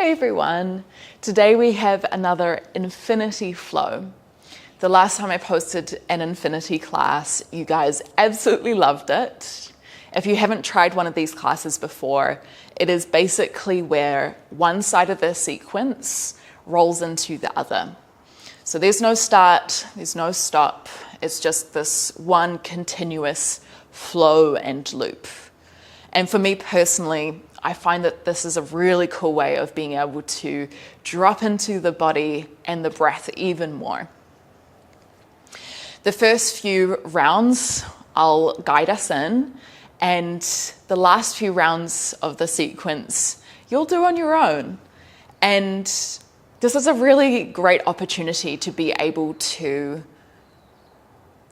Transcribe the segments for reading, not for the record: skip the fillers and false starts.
Hey everyone, today we have another infinity flow. The last time I posted an infinity class, you guys absolutely loved it. If you haven't tried one of these classes before, it is basically where one side of the sequence rolls into the other. So there's no start, there's no stop, it's just this one continuous flow and loop. And for me personally, I find that this is a really cool way of being able to drop into the body and the breath even more. The first few rounds I'll guide us in, and the last few rounds of the sequence you'll do on your own. And this is a really great opportunity to be able to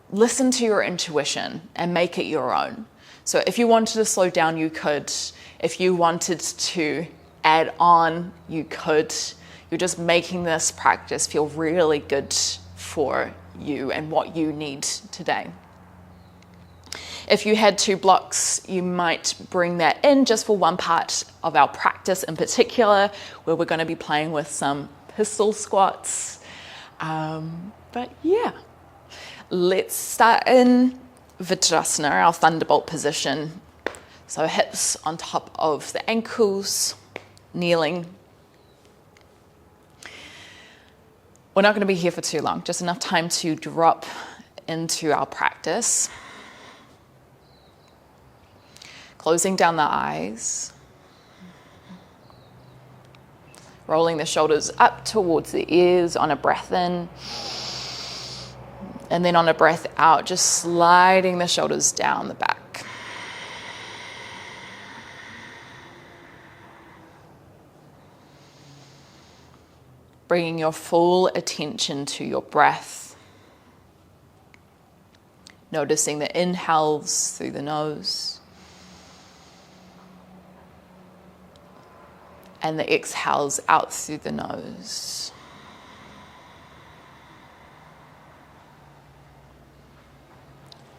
listen to your intuition and make it your own. So if you wanted to slow down, you could. If you wanted to add on, you could. You're just making this practice feel really good for you and what you need today. If you had 2 blocks, you might bring that in just for one part of our practice in particular, where we're going to be playing with some pistol squats. But yeah, let's start in Vinyasa, our thunderbolt position. So hips on top of the ankles, kneeling. We're not going to be here for too long, just enough time to drop into our practice. Closing down the eyes. Rolling the shoulders up towards the ears on a breath in. And then on a breath out, just sliding the shoulders down the back. Bringing your full attention to your breath. Noticing the inhales through the nose. And the exhales out through the nose.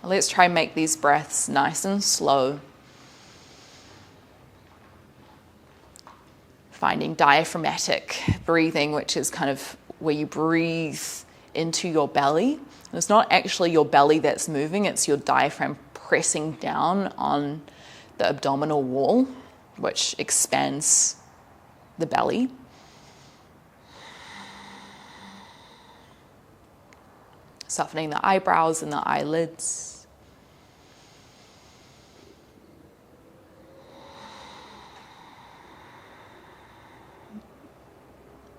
Let's try and make these breaths nice and slow. Finding diaphragmatic breathing, which is kind of where you breathe into your belly. And it's not actually your belly that's moving, it's your diaphragm pressing down on the abdominal wall, which expands the belly. Softening the eyebrows and the eyelids.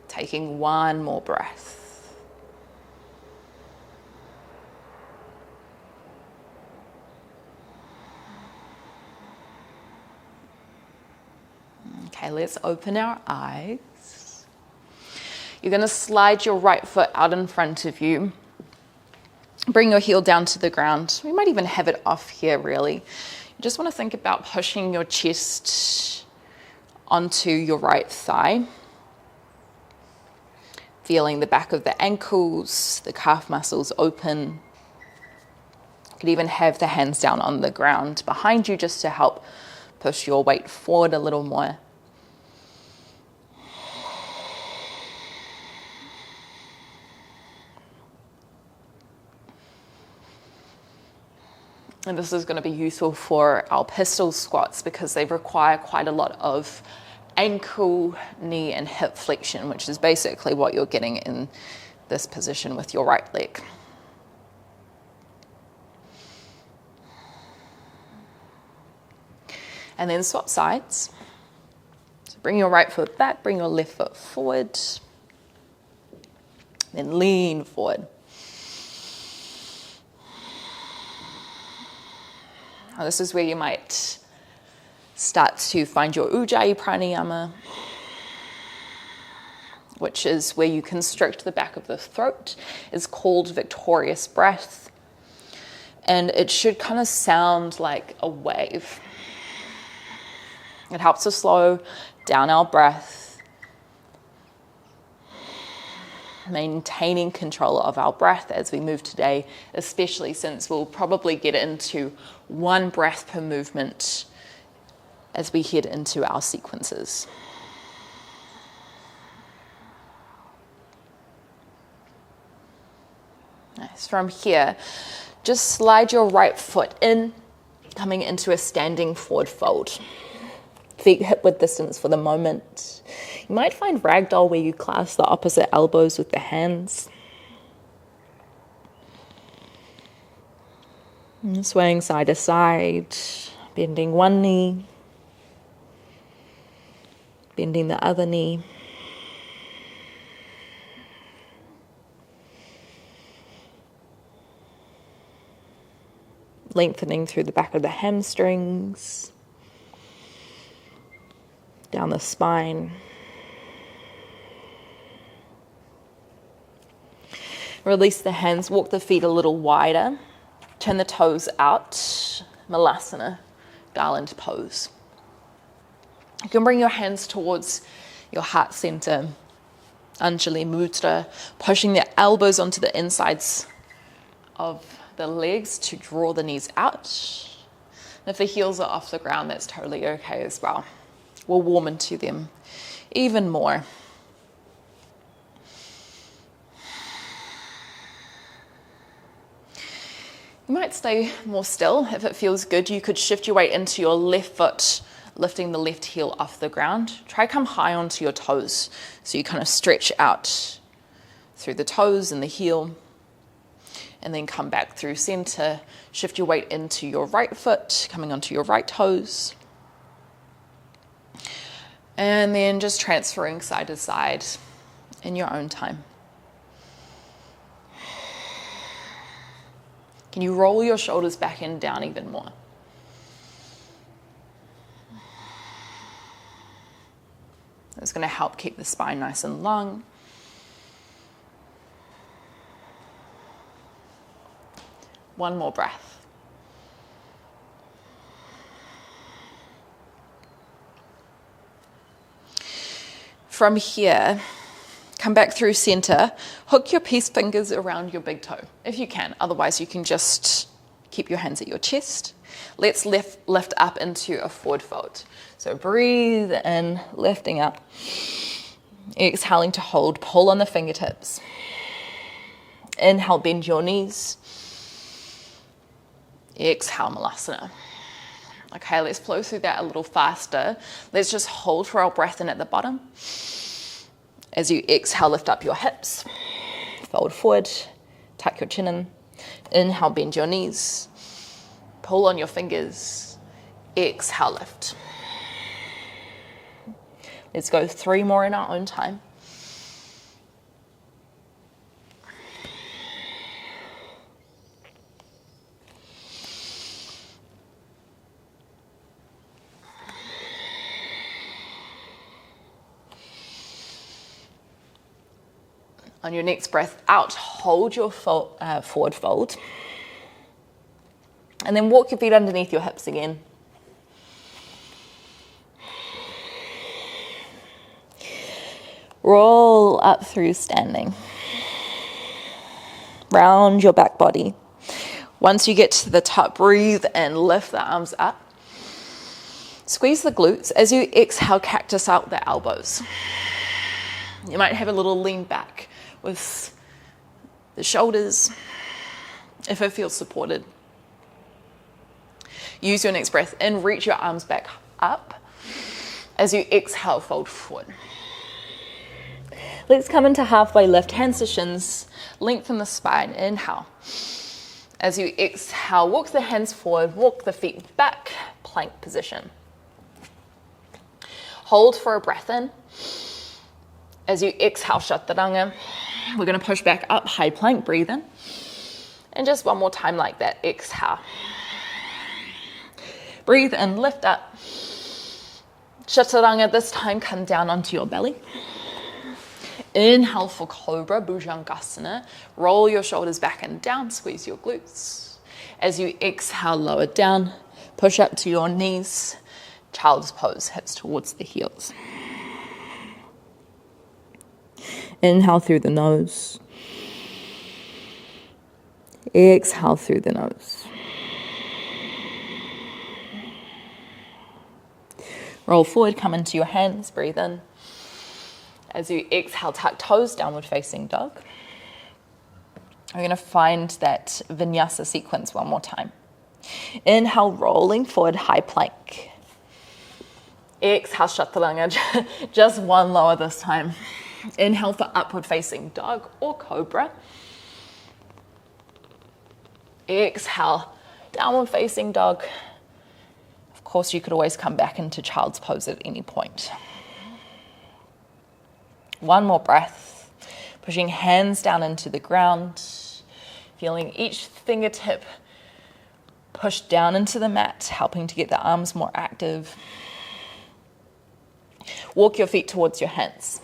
Taking one more breath. Okay, let's open our eyes. You're going to slide your right foot out in front of you. Bring your heel down to the ground. We might even have it off here, really. You just want to think about pushing your chest onto your right thigh. Feeling the back of the ankles, the calf muscles open. You could even have the hands down on the ground behind you just to help push your weight forward a little more. And this is going to be useful for our pistol squats because they require quite a lot of ankle, knee, and hip flexion, which is basically what you're getting in this position with your right leg. And then swap sides. So bring your right foot back, bring your left foot forward. Then lean forward. Now this is where you might start to find your Ujjayi pranayama, which is where you constrict the back of the throat. It's called victorious breath. And it should kind of sound like a wave. It helps to slow down our breath, maintaining control of our breath as we move today, especially since we'll probably get into one breath per movement as we head into our sequences. Nice. From here, just slide your right foot in, coming into a standing forward fold. Feet hip width distance for the moment. You might find ragdoll where you clasp the opposite elbows with the hands. And swaying side to side, bending one knee, bending the other knee. Lengthening through the back of the hamstrings, down the spine. Release the hands, walk the feet a little wider. Turn the toes out, Malasana, garland pose. You can bring your hands towards your heart center, Anjali Mudra, pushing the elbows onto the insides of the legs to draw the knees out. And if the heels are off the ground, that's totally okay as well. We'll warm into them even more. You might stay more still. If it feels good, you could shift your weight into your left foot, lifting the left heel off the ground. Try come high onto your toes. So you kind of stretch out through the toes and the heel. And then come back through center. Shift your weight into your right foot, coming onto your right toes. And then just transferring side to side in your own time. Can you roll your shoulders back and down even more? It's going to help keep the spine nice and long. One more breath. From here, come back through center, hook your peace fingers around your big toe, if you can. Otherwise, you can just keep your hands at your chest. Let's lift up into a forward fold. So breathe in, lifting up. Exhaling to hold, pull on the fingertips. Inhale, bend your knees. Exhale, Malasana. Okay, let's flow through that a little faster. Let's just hold for our breath in at the bottom. As you exhale, lift up your hips, fold forward, tuck your chin in. Inhale, bend your knees, pull on your fingers, exhale, lift. Let's go 3 more in our own time. On your next breath out, hold your forward fold. And then walk your feet underneath your hips again. Roll up through standing. Round your back body. Once you get to the top, breathe and lift the arms up. Squeeze the glutes. As you exhale, cactus out the elbows. You might have a little lean back with the shoulders, if it feels supported. Use your next breath in, reach your arms back up. As you exhale, fold forward. Let's come into halfway lift, hands to shins, lengthen the spine, inhale. As you exhale, walk the hands forward, walk the feet back, plank position. Hold for a breath in. As you exhale, chaturanga, we're going to push back up, high plank, breathe in. And just one more time like that, exhale. Breathe in, lift up. Chaturanga, this time come down onto your belly. Inhale for Cobra, Bhujangasana. Roll your shoulders back and down, squeeze your glutes. As you exhale, lower down, push up to your knees. Child's pose, hips towards the heels. Inhale through the nose. Exhale through the nose. Roll forward, come into your hands, breathe in. As you exhale, tuck toes, downward facing dog. We're going to find that Vinyasa sequence one more time. Inhale, rolling forward, high plank. Exhale, chaturanga, just one lower this time. Inhale for upward facing dog or cobra. Exhale, downward facing dog. Of course, you could always come back into child's pose at any point. One more breath, pushing hands down into the ground, feeling each fingertip push down into the mat, helping to get the arms more active. Walk your feet towards your hands.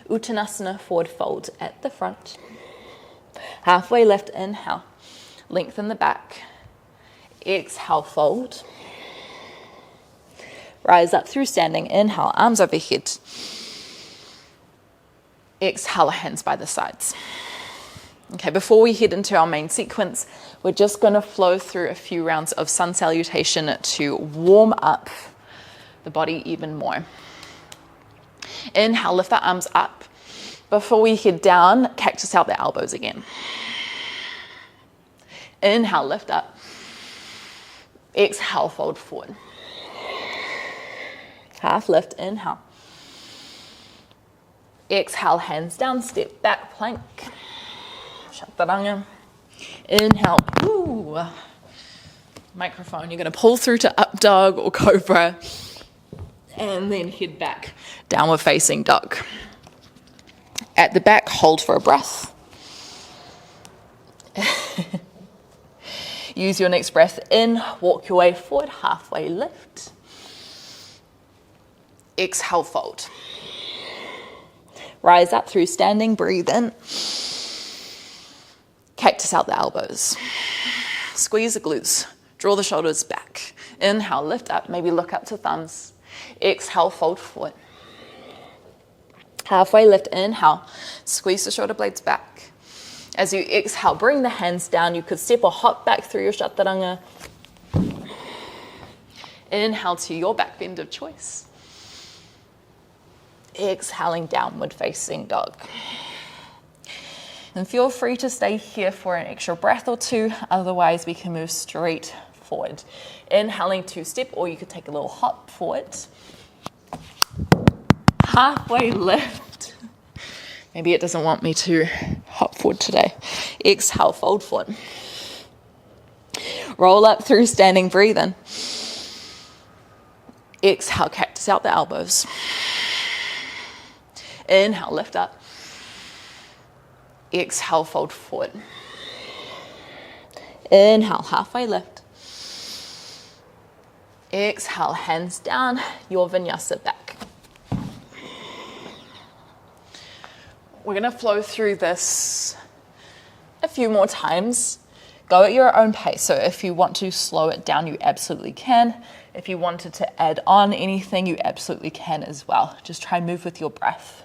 Uttanasana, forward fold at the front. Halfway lift, inhale. Lengthen the back. Exhale, fold. Rise up through standing. Inhale, arms overhead. Exhale, hands by the sides. Okay, before we head into our main sequence, we're just going to flow through a few rounds of sun salutation to warm up the body even more. Inhale, lift the arms up. Before we head down, cactus out the elbows again. Inhale, lift up. Exhale, fold forward. Half lift, inhale. Exhale, hands down, step back, plank. Chaturanga. Inhale, ooh. Microphone, you're going to pull through to up dog or cobra. And then head back, downward facing dog. At the back, hold for a breath. Use your next breath in, walk your way forward, halfway lift. Exhale, fold. Rise up through standing, breathe in. Cactus out the elbows. Squeeze the glutes, draw the shoulders back. Inhale, lift up, maybe look up to thumbs. Exhale, fold forward. Halfway lift, inhale, squeeze the shoulder blades back. As you exhale, bring the hands down. You could step or hop back through your chaturanga. Inhale to your back bend of choice. Exhaling, downward facing dog. And feel free to stay here for an extra breath or two. Otherwise, we can move straight forward. Inhaling to step, or you could take a little hop forward. Halfway lift. Maybe it doesn't want me to hop forward today. Exhale, fold forward. Roll up through standing, breathe in. Exhale, cactus out the elbows. Inhale, lift up. Exhale, fold forward. Inhale, halfway lift. Exhale, hands down, your vinyasa back. We're going to flow through this a few more times. Go at your own pace. So if you want to slow it down, you absolutely can. If you wanted to add on anything, you absolutely can as well. Just try and move with your breath.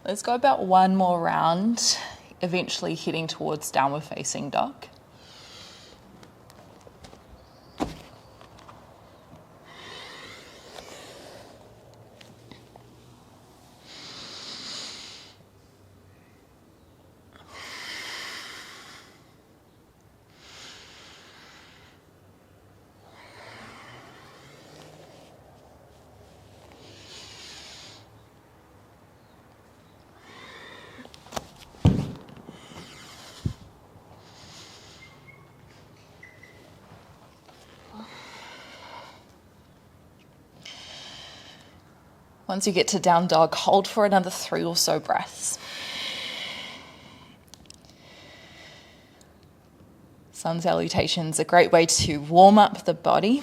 Let's go about one more round, eventually heading towards downward facing dog. Once you get to down dog, hold for another 3 or so breaths. Sun salutation is a great way to warm up the body,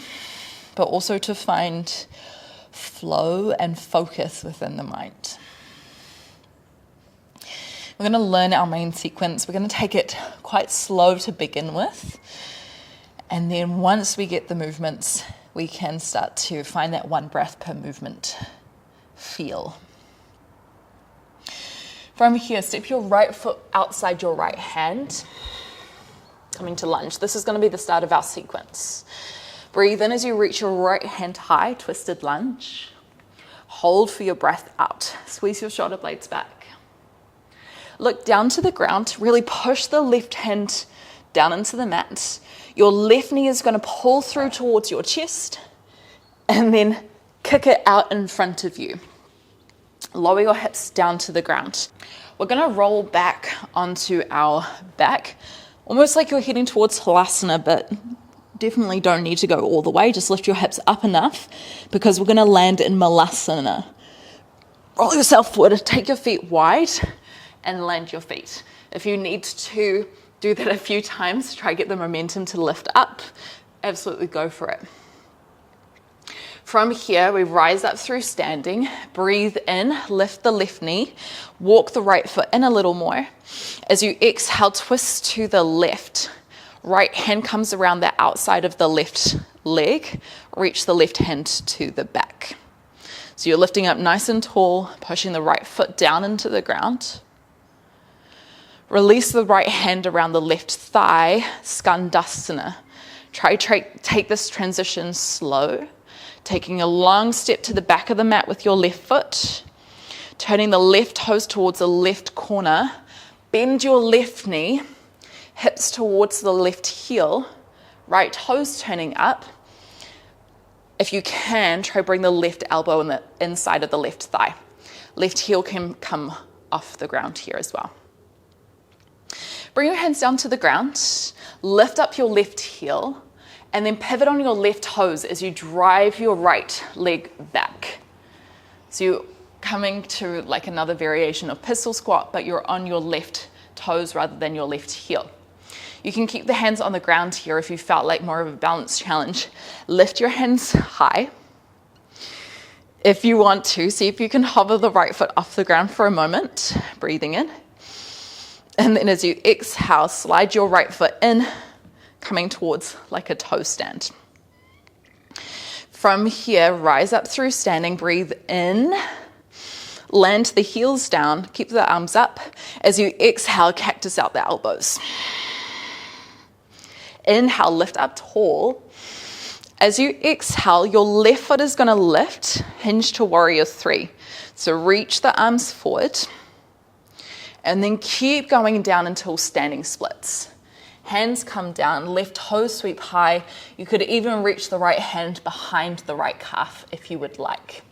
but also to find flow and focus within the mind. We're going to learn our main sequence. We're going to take it quite slow to begin with. And then once we get the movements, we can start to find that 1 breath per movement feel. From here, step your right foot outside your right hand, coming to lunge. This is going to be the start of our sequence. Breathe in as you reach your right hand high, twisted lunge. Hold for your breath out. Squeeze your shoulder blades back. Look down to the ground. Really push the left hand down into the mat. Your left knee is going to pull through towards your chest and then kick it out in front of you. Lower your hips down to the ground. We're going to roll back onto our back, almost like you're heading towards Malasana, but definitely don't need to go all the way. Just lift your hips up enough because we're going to land in Malasana. Roll yourself forward, take your feet wide and land your feet. If you need to do that a few times, try to get the momentum to lift up, absolutely go for it. From here, we rise up through standing, breathe in, lift the left knee, walk the right foot in a little more. As you exhale, twist to the left. Right hand comes around the outside of the left leg, reach the left hand to the back. So you're lifting up nice and tall, pushing the right foot down into the ground. Release the right hand around the left thigh, Skandasana. Try to take this transition slow. Taking a long step to the back of the mat with your left foot, turning the left toes towards the left corner, bend your left knee, hips towards the left heel, right toes turning up. If you can, try bring the left elbow in the inside of the left thigh. Left heel can come off the ground here as well. Bring your hands down to the ground, lift up your left heel, and then pivot on your left toes as you drive your right leg back. So you're coming to like another variation of pistol squat, but you're on your left toes rather than your left heel. You can keep the hands on the ground here if you felt like more of a balance challenge. Lift your hands high. If you want to, see if you can hover the right foot off the ground for a moment, breathing in. And then as you exhale, slide your right foot in, coming towards like a toe stand. From here, rise up through standing, breathe in, land the heels down, keep the arms up. As you exhale, cactus out the elbows. Inhale, lift up tall. As you exhale, your left foot is going to lift, hinge to warrior 3. So reach the arms forward and then keep going down until standing splits. Hands come down, left toes sweep high. You could even reach the right hand behind the right calf if you would like.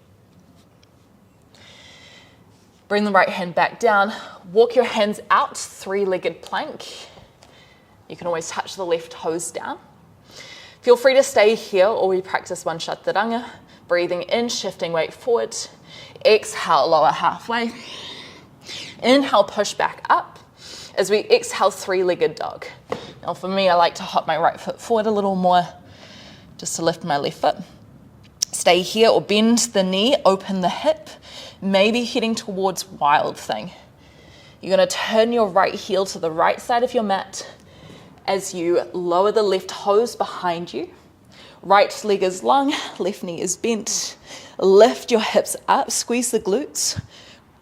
Bring the right hand back down. Walk your hands out, 3-legged plank. You can always touch the left toes down. Feel free to stay here or we practice one chaturanga. Breathing in, shifting weight forward. Exhale, lower halfway. Inhale, push back up. As we exhale, 3-legged dog. Now for me, I like to hop my right foot forward a little more just to lift my left foot. Stay here or bend the knee, open the hip, maybe heading towards wild thing. You're going to turn your right heel to the right side of your mat as you lower the left toes behind you. Right leg is long, left knee is bent. Lift your hips up, squeeze the glutes.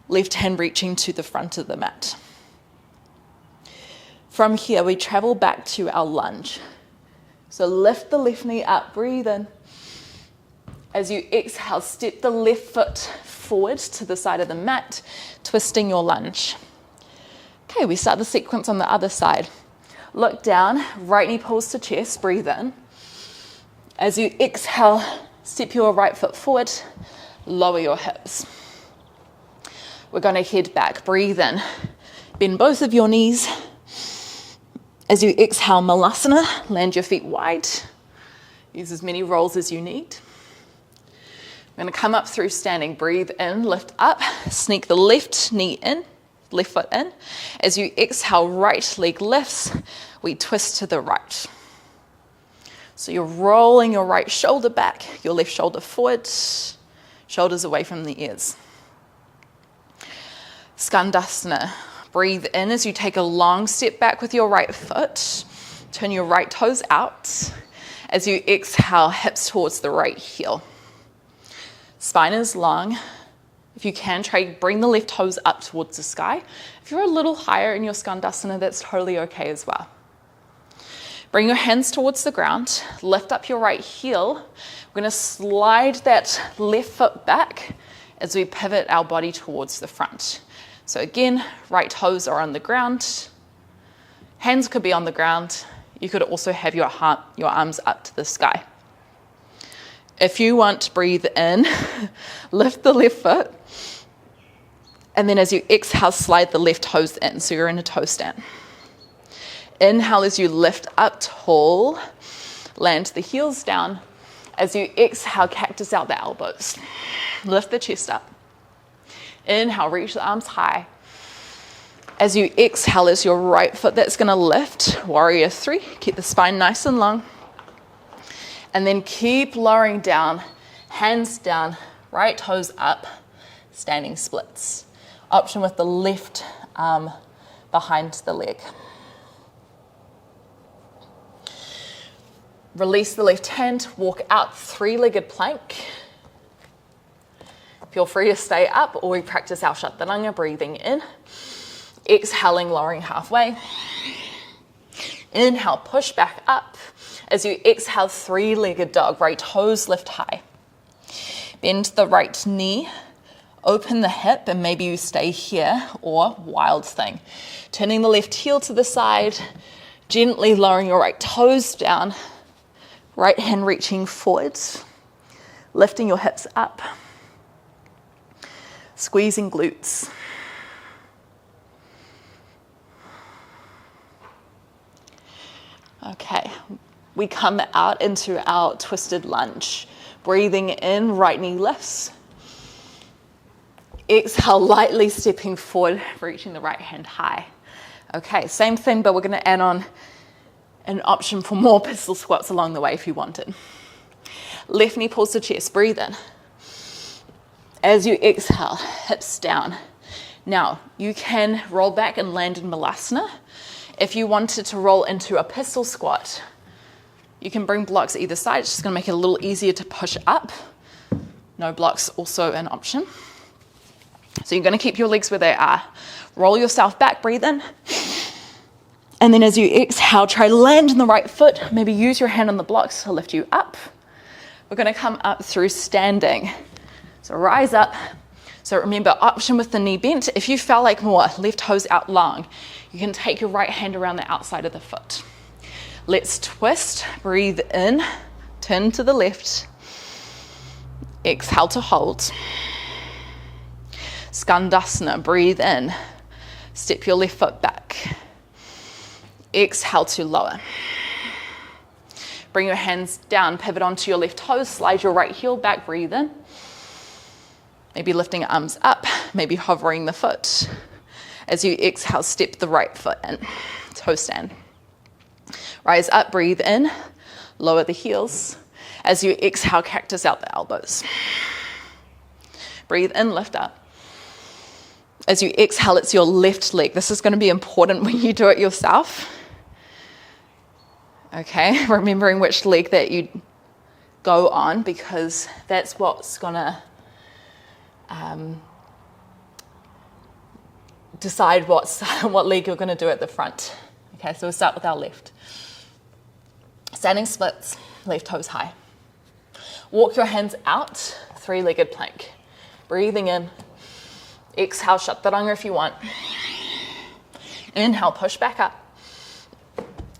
Left hand reaching to the front of the mat. From here, we travel back to our lunge. So lift the left knee up, breathe in. As you exhale, step the left foot forward to the side of the mat, twisting your lunge. Okay, we start the sequence on the other side. Look down, right knee pulls to chest, breathe in. As you exhale, step your right foot forward, lower your hips. We're going to head back, breathe in. Bend both of your knees. As you exhale, Malasana, land your feet wide. Use as many rolls as you need. I'm going to come up through standing. Breathe in, lift up, sneak the left knee in, left foot in. As you exhale, right leg lifts, we twist to the right. So you're rolling your right shoulder back, your left shoulder forward, shoulders away from the ears. Skandasana. Breathe in as you take a long step back with your right foot. Turn your right toes out. As you exhale, hips towards the right heel. Spine is long. If you can, bring the left toes up towards the sky. If you're a little higher in your Skandasana, that's totally okay as well. Bring your hands towards the ground. Lift up your right heel. We're going to slide that left foot back as we pivot our body towards the front. So again, right toes are on the ground. Hands could be on the ground. You could also have your arms up to the sky. If you want, breathe in, lift the left foot, and then as you exhale, slide the left toes in, so you're in a toe stand. Inhale as you lift up tall, land the heels down. As you exhale, cactus out the elbows. Lift the chest up. Inhale, reach the arms high. As you exhale, it's your right foot that's going to lift. Warrior 3, keep the spine nice and long. And then keep lowering down, hands down, right toes up, standing splits. Option with the left arm behind the leg. Release the left hand, walk out, three-legged plank. Feel free to stay up, or we practice our chaturanga, breathing in. Exhaling, lowering halfway. Inhale, push back up. As you exhale, three-legged dog, right toes lift high. Bend the right knee, open the hip, and maybe you stay here, or wild thing. Turning the left heel to the side, gently lowering your right toes down, right hand reaching forwards, lifting your hips up, squeezing glutes. Okay, we come out into our twisted lunge. Breathing in, right knee lifts. Exhale, lightly stepping forward, reaching the right hand high. Okay, same thing, but we're going to add on an option for more pistol squats along the way if you wanted. Left knee pulls the chest, breathe in. As you exhale, hips down. Now, you can roll back and land in Malasana. If you wanted to roll into a pistol squat, you can bring blocks either side. It's just going to make it a little easier to push up. No blocks, also an option. So you're going to keep your legs where they are. Roll yourself back, breathe in. And then as you exhale, try to land in the right foot. Maybe use your hand on the blocks to lift you up. We're going to come up through standing. So rise up. So remember, option with the knee bent. If you felt like more, left toes out long, you can take your right hand around the outside of the foot. Let's twist. Breathe in. Turn to the left. Exhale to hold. Skandasana. Breathe in. Step your left foot back. Exhale to lower. Bring your hands down, pivot onto your left toes, slide your right heel back, breathe in. Maybe lifting arms up, maybe hovering the foot. As you exhale, step the right foot in, toe stand. Rise up, breathe in, lower the heels. As you exhale, cactus out the elbows. Breathe in, lift up. As you exhale, it's your left leg. This is going to be important when you do it yourself. Okay, remembering which leg that you go on, because that's what's going to decide what leg you're going to do at the front. Okay, so we'll start with our left. Standing splits, left toes high. Walk your hands out, three-legged plank. Breathing in. Exhale, chaturanga if you want. Inhale, push back up.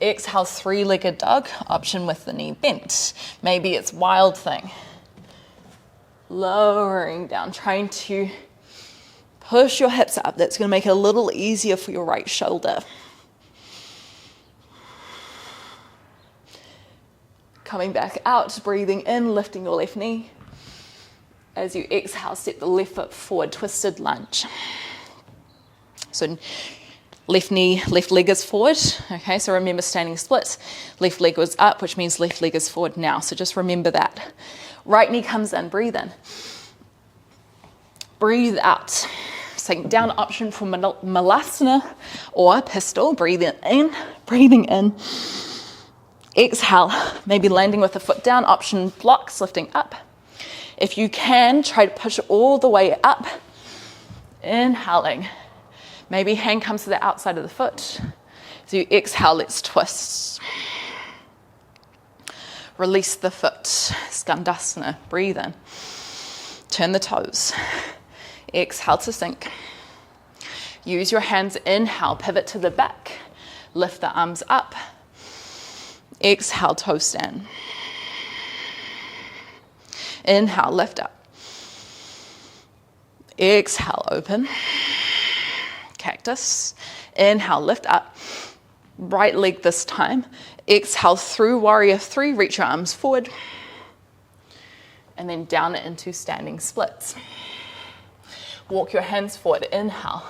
Exhale, three-legged dog, option with the knee bent. Maybe it's wild thing. Lowering down, trying to push your hips up. That's going to make it a little easier for your right shoulder. Coming back out, breathing in, lifting your left knee. As you exhale, step the left foot forward, twisted lunge. So left knee, left leg is forward. Okay, so remember standing splits. Left leg was up, which means left leg is forward now. So just remember that. Right knee comes in, breathe in. Breathe out. Sink down option for Malasana or pistol. Breathing in. Exhale, maybe landing with the foot down, option blocks, lifting up. If you can, try to push all the way up. Inhaling. Maybe hand comes to the outside of the foot. So you exhale, let's twist. Release the foot. Skandasana, breathe in. Turn the toes. Exhale to sink. Use your hands, inhale, pivot to the back. Lift the arms up. Exhale, toe stand. Inhale, lift up. Exhale, open. Cactus. Inhale, lift up. Right leg this time. Exhale through warrior three, reach your arms forward. And then down into standing splits. Walk your hands forward, inhale.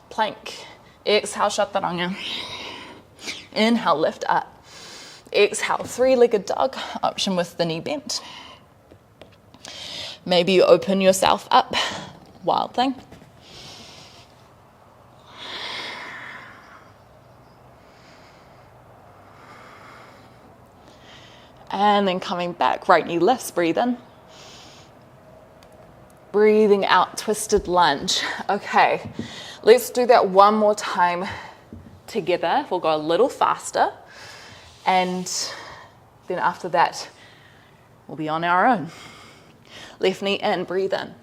Plank. Exhale, chaturanga. Inhale, lift up. Exhale, three-legged dog, option with the knee bent. Maybe you open yourself up, wild thing. And then coming back, right knee lifts, breathe in. Breathing out, twisted lunge. Okay, let's do that one more time together. We'll go a little faster. And then after that, we'll be on our own. Left knee in, breathe in.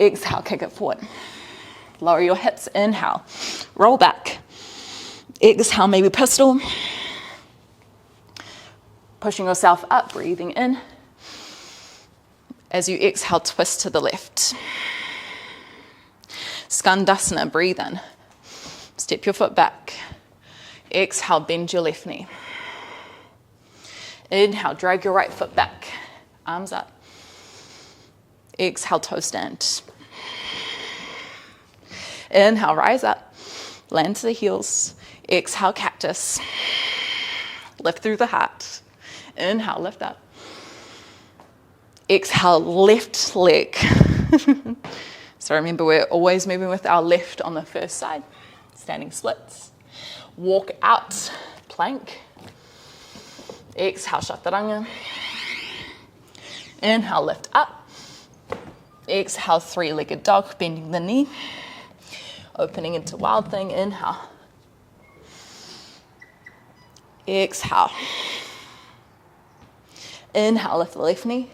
Exhale, kick it forward. Lower your hips, inhale. Roll back. Exhale, maybe pistol. Pushing yourself up, breathing in. As you exhale, twist to the left. Skandasana, breathe in. Step your foot back. Exhale, bend your left knee. Inhale, drag your right foot back. Arms up. Exhale, toe stand. Inhale, rise up. Land to the heels. Exhale, cactus. Lift through the heart. Inhale, lift up. Exhale, left leg. So remember, we're always moving with our left on the first side. Standing splits. Walk out, plank. Exhale, chaturanga. Inhale, lift up. Exhale, three-legged dog, bending the knee. Opening into wild thing, inhale. Exhale. Inhale, lift the left knee.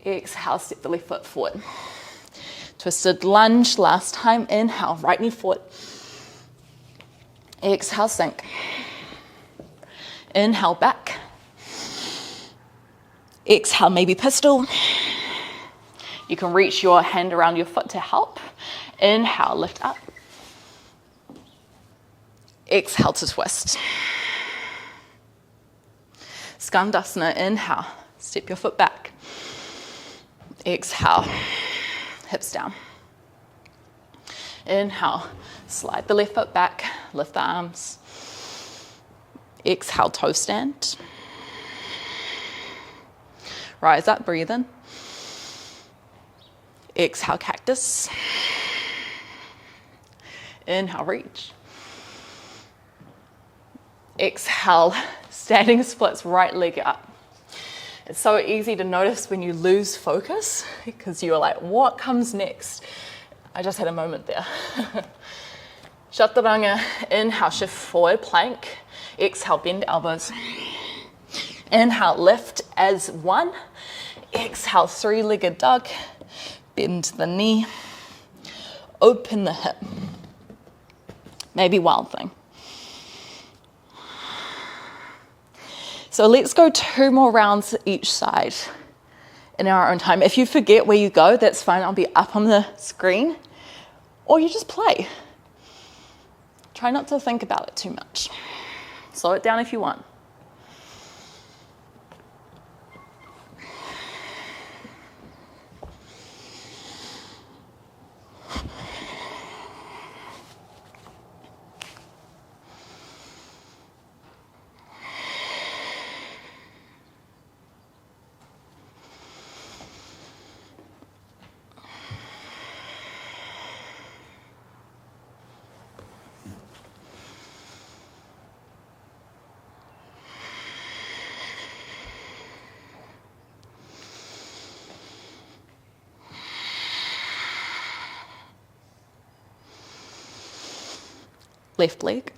Exhale, step the left foot forward. Twisted lunge, last time. Inhale, right knee forward. Exhale, sink. Inhale, back. Exhale, maybe pistol. You can reach your hand around your foot to help. Inhale, lift up. Exhale to twist. Skandasana, inhale. Step your foot back. Exhale, hips down. Inhale, slide the left foot back, lift the arms. Exhale, toe stand. Rise up, breathe in. Exhale, cactus. Inhale, reach. Exhale, standing splits, right leg up. It's so easy to notice when you lose focus because you're like, what comes next? I just had a moment there. Chaturanga, inhale, shift forward, plank. Exhale, bend elbows. Inhale, lift as one. Exhale, three-legged dog. Bend the knee. Open the hip. Maybe wild thing. So let's go 2 more rounds each side in our own time. If you forget where you go, that's fine. I'll be up on the screen. Or you just play. Try not to think about it too much. Slow it down if you want. left leg.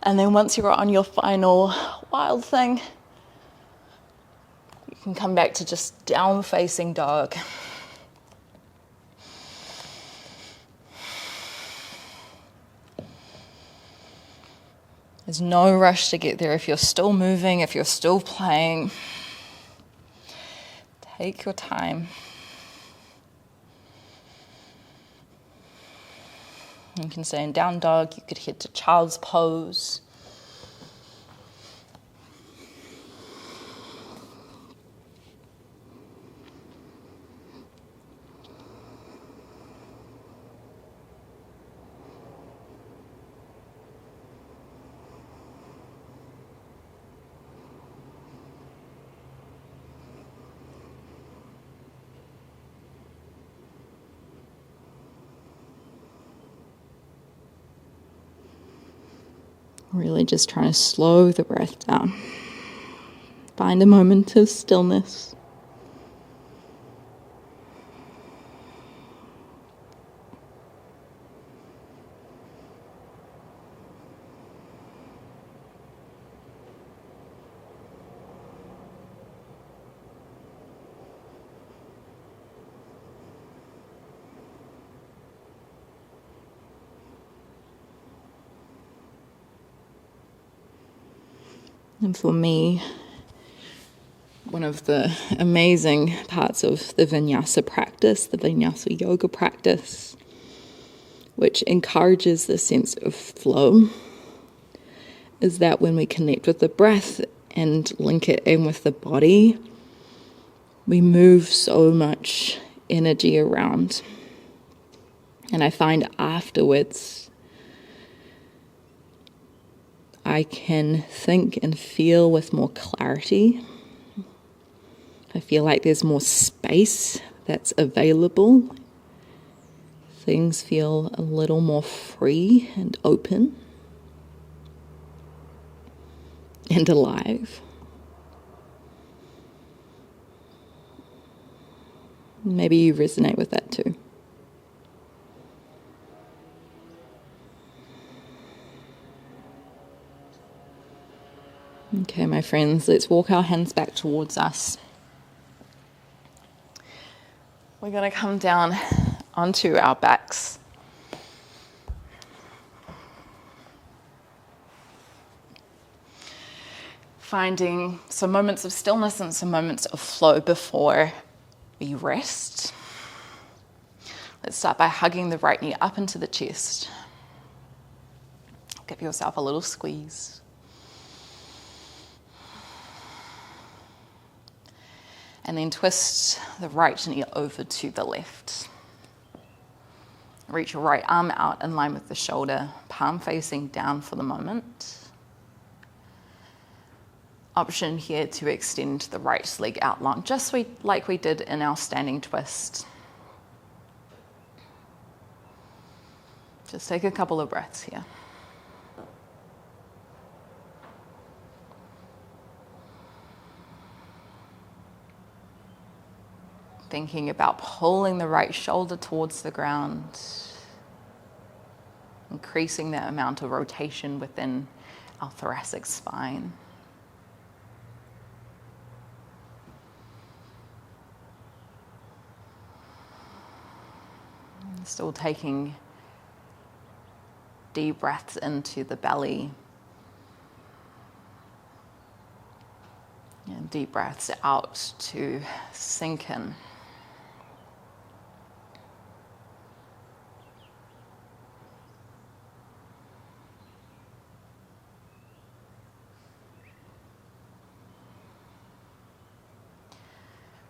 And then once you're on your final wild thing, you can come back to just down facing dog. There's no rush to get there. If you're still moving, if you're still playing, take your time. You can stay in down dog, you could head to child's pose. Really just trying to slow the breath down. Find a moment of stillness. And for me, one of the amazing parts of the Vinyasa practice, the Vinyasa yoga practice, which encourages the sense of flow, is that when we connect with the breath and link it in with the body, we move so much energy around. And I find afterwards, I can think and feel with more clarity. I feel like there's more space that's available. Things feel a little more free and open and alive. Maybe you resonate with that too. Okay, my friends, let's walk our hands back towards us. We're going to come down onto our backs. Finding some moments of stillness and some moments of flow before we rest. Let's start by hugging the right knee up into the chest. Give yourself a little squeeze. And then twist the right knee over to the left. Reach your right arm out in line with the shoulder, palm facing down for the moment. Option here to extend the right leg out long, just like we did in our standing twist. Just take a couple of breaths here. Thinking about pulling the right shoulder towards the ground, increasing the amount of rotation within our thoracic spine. Still taking deep breaths into the belly and deep breaths out to sink in.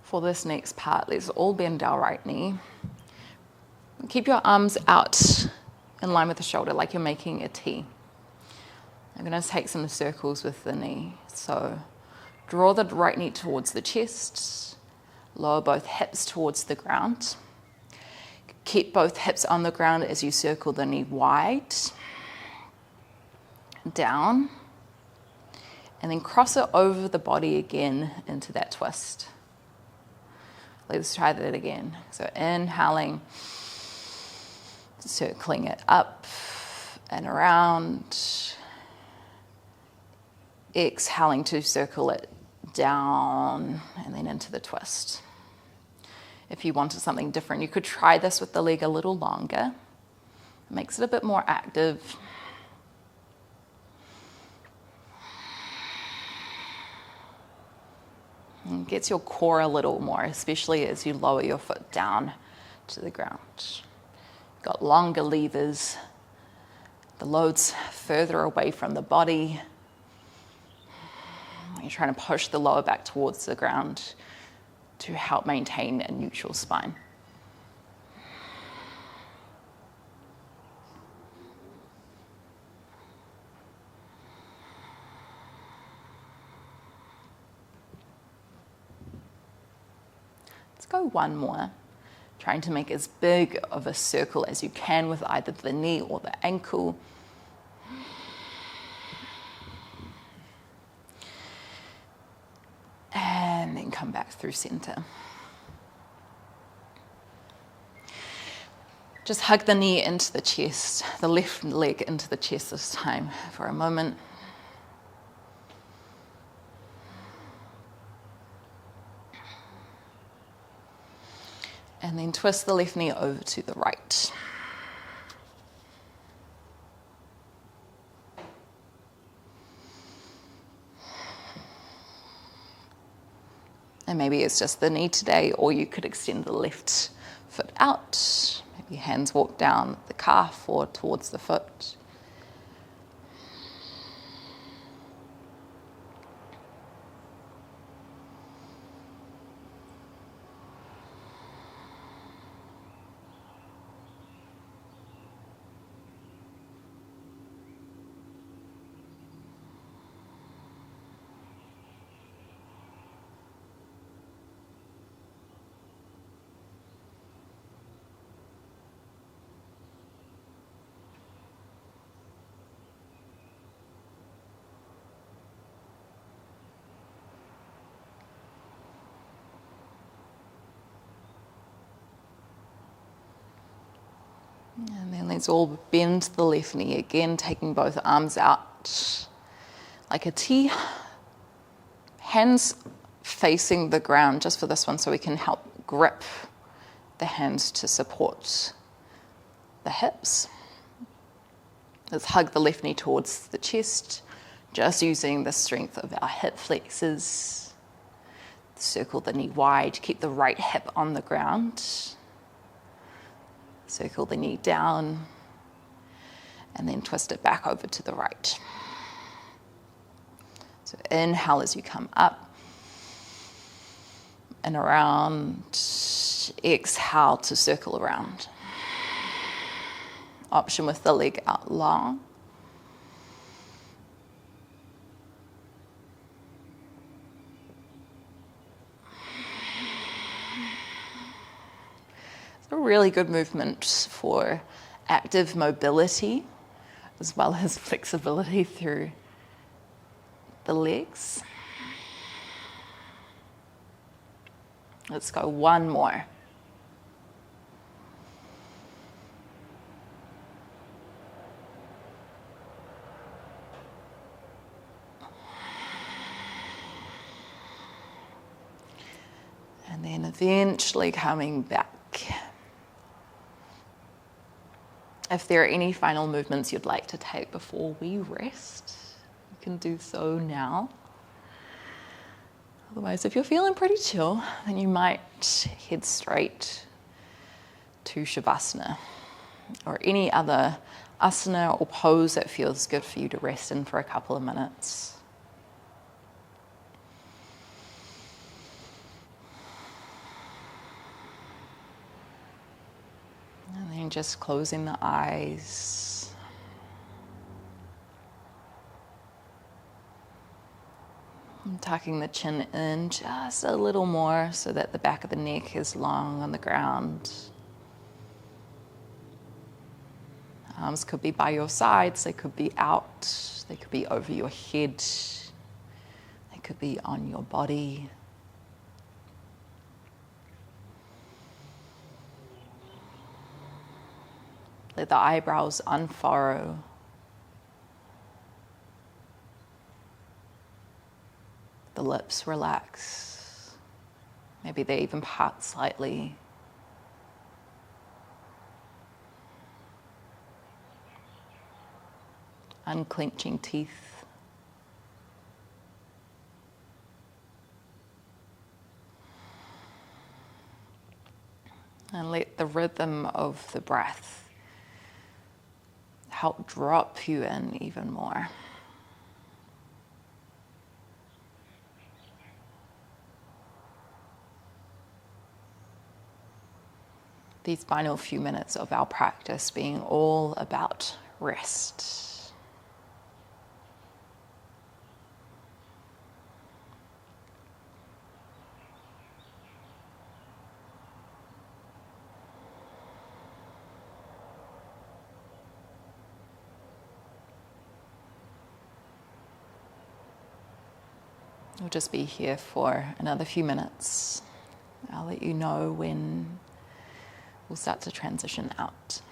For this next part, let's all bend our right knee. Keep your arms out in line with the shoulder like you're making a T. I'm going to take some circles with the knee. So draw the right knee towards the chest, lower both hips towards the ground. Keep both hips on the ground as you circle the knee wide, down, and then cross it over the body again into that twist. Let's try that again. So inhaling, circling it up and around. Exhaling to circle it down and then into the twist. If you wanted something different, you could try this with the leg a little longer. It makes it a bit more active. And gets your core a little more, especially as you lower your foot down to the ground. Got longer levers, the load's further away from the body. You're trying to push the lower back towards the ground to help maintain a neutral spine. Let's go one more. Trying to make as big of a circle as you can with either the knee or the ankle. through center. Just hug the knee into the chest, the left leg into the chest this time for a moment. And then twist the left knee over to the right. And maybe it's just the knee today, or you could extend the left foot out. Maybe hands walk down the calf or towards the foot. And then let's all bend the left knee again, taking both arms out like a T. Hands facing the ground just for this one, so we can help grip the hands to support the hips. Let's hug the left knee towards the chest, just using the strength of our hip flexors. Circle the knee wide, keep the right hip on the ground. Circle the knee down, and then twist it back over to the right. So inhale as you come up and around. Exhale to circle around. Option with the leg out long. A really good movement for active mobility as well as flexibility through the legs. Let's go one more. And then eventually coming back. If there are any final movements you'd like to take before we rest, you can do so now. Otherwise, if you're feeling pretty chill, then you might head straight to Savasana or any other asana or pose that feels good for you to rest in for a couple of minutes. And then just closing the eyes. And tucking the chin in just a little more so that the back of the neck is long on the ground. Arms could be by your sides, they could be out, they could be over your head, they could be on your body. Let the eyebrows unfurrow. The lips relax. Maybe they even part slightly. Unclenching teeth. And let the rhythm of the breath help drop you in even more. These final few minutes of our practice being all about rest. We'll just be here for another few minutes. I'll let you know when we'll start to transition out.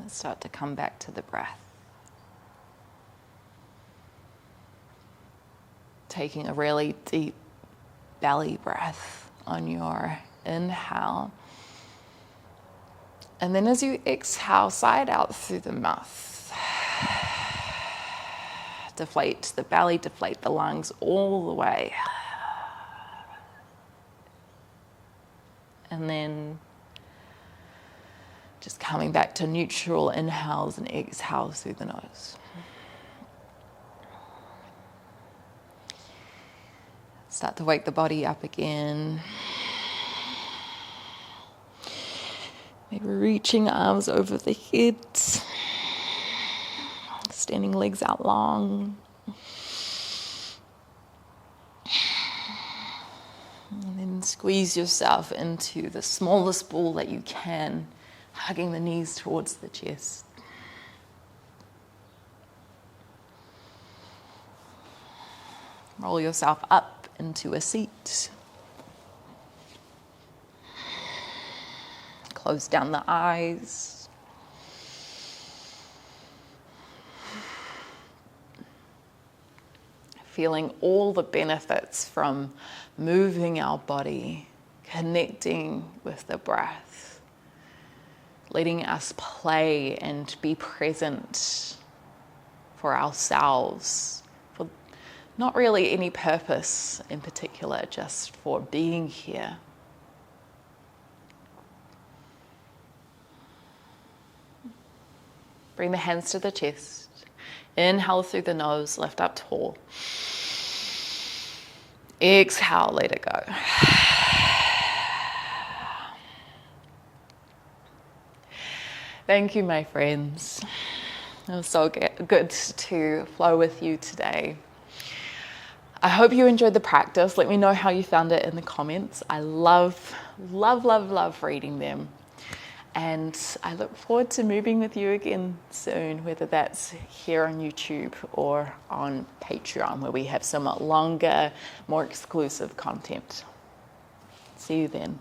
Let's start to come back to the breath. Taking a really deep belly breath on your inhale. And then as you exhale, sigh it out through the mouth. Deflate the belly, deflate the lungs all the way. And then just coming back to neutral inhales and exhales through the nose. Start to wake the body up again. Maybe reaching arms over the head. Extending legs out long. And then squeeze yourself into the smallest ball that you can, hugging the knees towards the chest. Roll yourself up into a seat. Close down the eyes. Feeling all the benefits from moving our body, connecting with the breath, letting us play and be present for ourselves, for not really any purpose in particular, just for being here. Bring the hands to the chest. Inhale through the nose, lift up tall. Exhale, let it go. Thank you, my friends. It was so good to flow with you today. I hope you enjoyed the practice. Let me know how you found it in the comments. I love, love, love, love reading them. And I look forward to moving with you again soon, whether that's here on YouTube or on Patreon, where we have some longer, more exclusive content. See you then.